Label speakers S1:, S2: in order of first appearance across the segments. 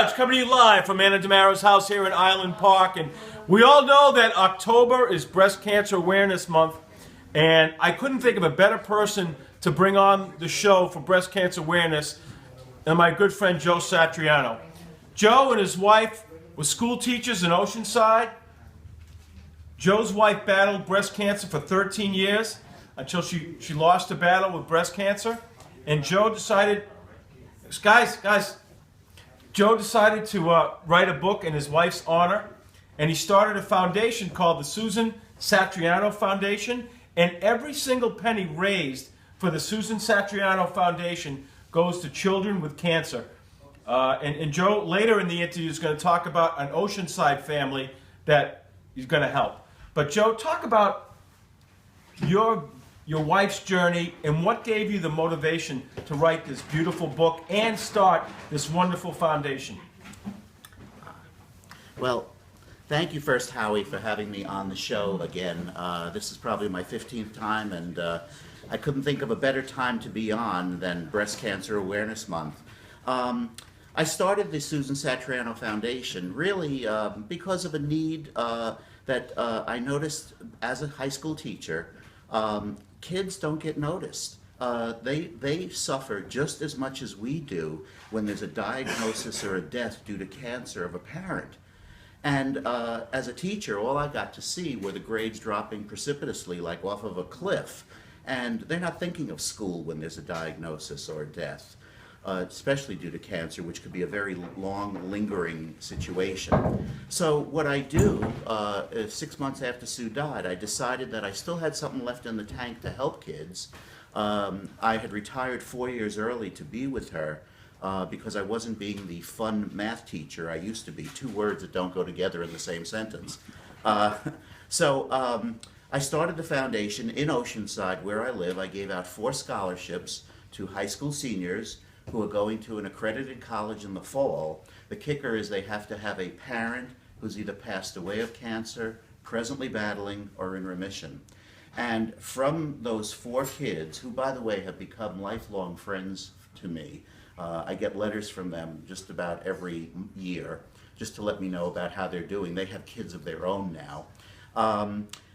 S1: Judge coming to you live from Anna DeMaro's house here in Island Park. And we all know that October is Breast Cancer Awareness Month. And I couldn't think of a better person to bring on the show for breast cancer awareness than my good friend Joe Satriano. Joe and his wife were school teachers in Oceanside. Joe's wife battled breast cancer for 13 years until she lost the battle with breast cancer. And Joe decided, Joe decided to write a book in his wife's honor, and he started a foundation called the Susan Satriano Foundation, and every single penny raised for the Susan Satriano Foundation goes to children with cancer. And Joe, later in the interview, is going to talk about an Oceanside family that he's going to help. But Joe, talk about your wife's journey and what gave you the motivation to write this beautiful book and start this wonderful foundation.
S2: Well, thank you first, Howie, for having me on the show again. This is probably my 15th time, and I couldn't think of a better time to be on than Breast Cancer Awareness Month. I started the Susan Satriano Foundation really because of a need that I noticed as a high school teacher. Kids don't get noticed. They suffer just as much as we do when there's a diagnosis or a death due to cancer of a parent. And as a teacher, all I got to see were the grades dropping precipitously, like off of a cliff. And they're not thinking of school when there's a diagnosis or a death, especially due to cancer, which could be a very long, lingering situation. So what I do, 6 months after Sue died, I decided that I still had something left in the tank to help kids. I had retired 4 years early to be with her because I wasn't being the fun math teacher I used to be. Two words that don't go together in the same sentence. So I started the foundation in Oceanside, where I live. I gave out 4 scholarships to high school seniors who are going to an accredited college in the fall. The kicker is they have to have a parent who's either passed away of cancer, presently battling, or in remission. And from those 4 kids, who by the way have become lifelong friends to me, I get letters from them just about every year, just to let me know about how they're doing. They have kids of their own now.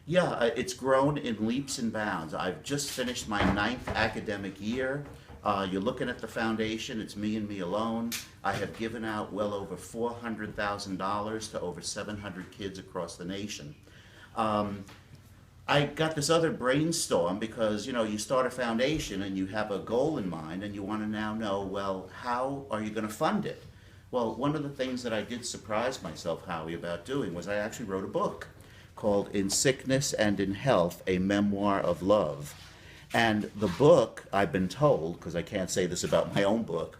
S2: It's grown in leaps and bounds. I've just finished my 9th academic year. You're looking at the foundation, it's me and me alone. I have given out well over $400,000 to over 700 kids across the nation. I got this other brainstorm because, you know, you start a foundation and you have a goal in mind and you want to now know, well, how are you going to fund it? Well, one of the things that I did surprise myself, Howie, about doing was I actually wrote a book called In Sickness and in Health, A Memoir of Love. And the book, I've been told, because I can't say this about my own book,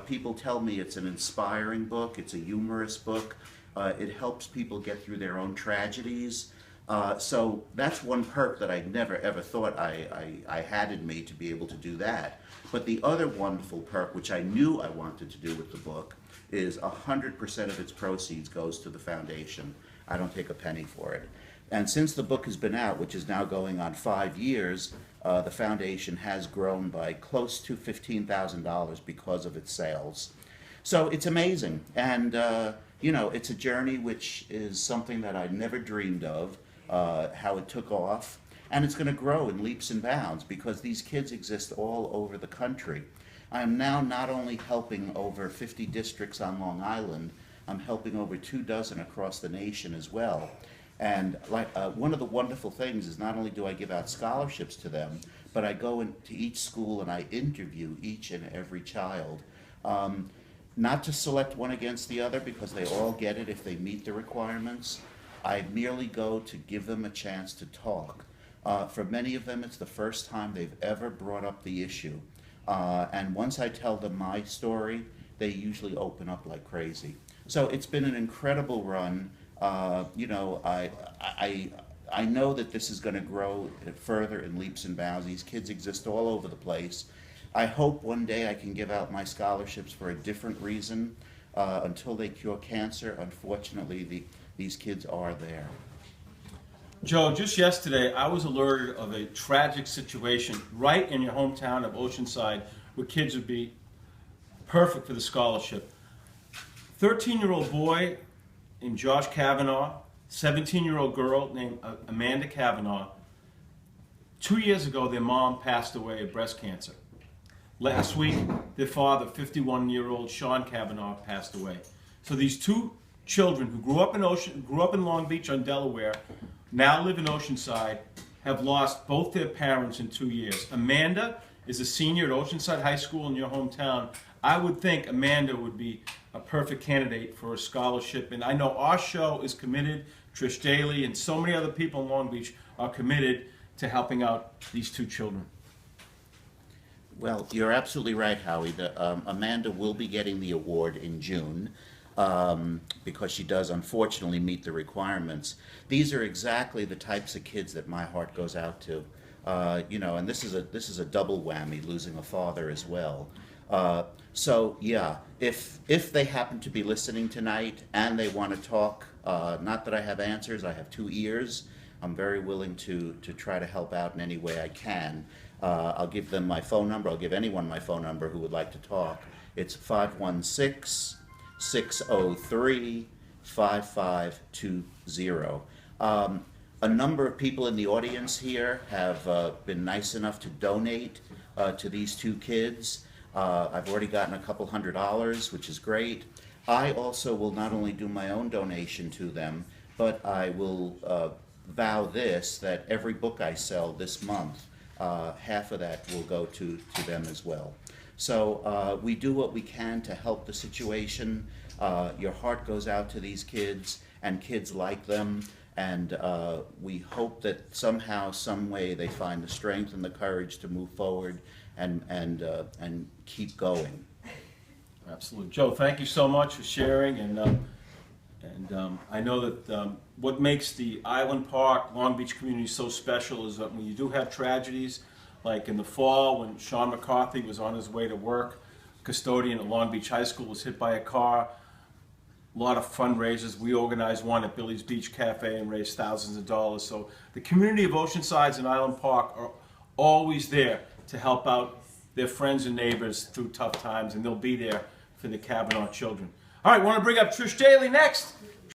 S2: people tell me it's an inspiring book, it's a humorous book, it helps people get through their own tragedies. So that's one perk that I never ever thought I had in me, to be able to do that. But the other wonderful perk, which I knew I wanted to do with the book, is 100% of its proceeds goes to the foundation. I don't take a penny for it. And since the book has been out, which is now going on 5 years, the foundation has grown by close to $15,000 because of its sales. So it's amazing. And, you know, it's a journey which is something that I never dreamed of, how it took off. And it's going to grow in leaps and bounds because these kids exist all over the country. I am now not only helping over 50 districts on Long Island, I'm helping over 24 across the nation as well. And one of the wonderful things is not only do I give out scholarships to them, but I go into each school and I interview each and every child. Not to select one against the other because they all get it if they meet the requirements. I merely go to give them a chance to talk. For many of them, it's the first time they've ever brought up the issue. And once I tell them my story, they usually open up like crazy. So it's been an incredible run. You know, I know that this is going to grow further in leaps and bounds. These kids exist all over the place. I hope one day I can give out my scholarships for a different reason. Until they cure cancer, unfortunately, these kids are there.
S1: Joe, just yesterday I was alerted of a tragic situation right in your hometown of Oceanside where kids would be perfect for the scholarship. 13-year-old boy named Josh Kavanaugh, 17-year-old girl named Amanda Kavanaugh. 2 years ago, their mom passed away of breast cancer. Last week, their father, 51-year-old Sean Kavanaugh, passed away. So these two children who grew up in Long Beach on Delaware, now live in Oceanside, have lost both their parents in 2 years. Amanda is a senior at Oceanside High School in your hometown. I would think Amanda would be a perfect candidate for a scholarship. And I know our show is committed, Trish Daly and so many other people in Long Beach are committed to helping out these two children.
S2: Well, you're absolutely right, Howie. Amanda will be getting the award in June because she does unfortunately meet the requirements. These are exactly the types of kids that my heart goes out to. And this is a double whammy, losing a father as well. So yeah, if they happen to be listening tonight and they want to talk, not that I have answers, I have 2 ears. I'm very willing to try to help out in any way I can. I'll give them my phone number. I'll give anyone my phone number who would like to talk. It's 516-603-5520. A number of people in the audience here have been nice enough to donate to these two kids. I've already gotten a couple $100, which is great. I also will not only do my own donation to them, but I will vow this, that every book I sell this month, half of that will go to them as well. So we do what we can to help the situation. Your heart goes out to these kids and kids like them, and we hope that somehow, some way, they find the strength and the courage to move forward and keep going.
S1: Absolutely. Joe, thank you so much for sharing, and I know that what makes the Island Park, Long Beach community so special is that when you do have tragedies, like in the fall when Sean McCarthy was on his way to work, custodian at Long Beach High School, was hit by a car. A lot of fundraisers. We organized one at Billy's Beach Cafe and raised thousands of dollars. So the community of Oceansides and Island Park are always there to help out their friends and neighbors through tough times, and they'll be there for the Kavanaugh children. All right, want to bring up Trish Daly next.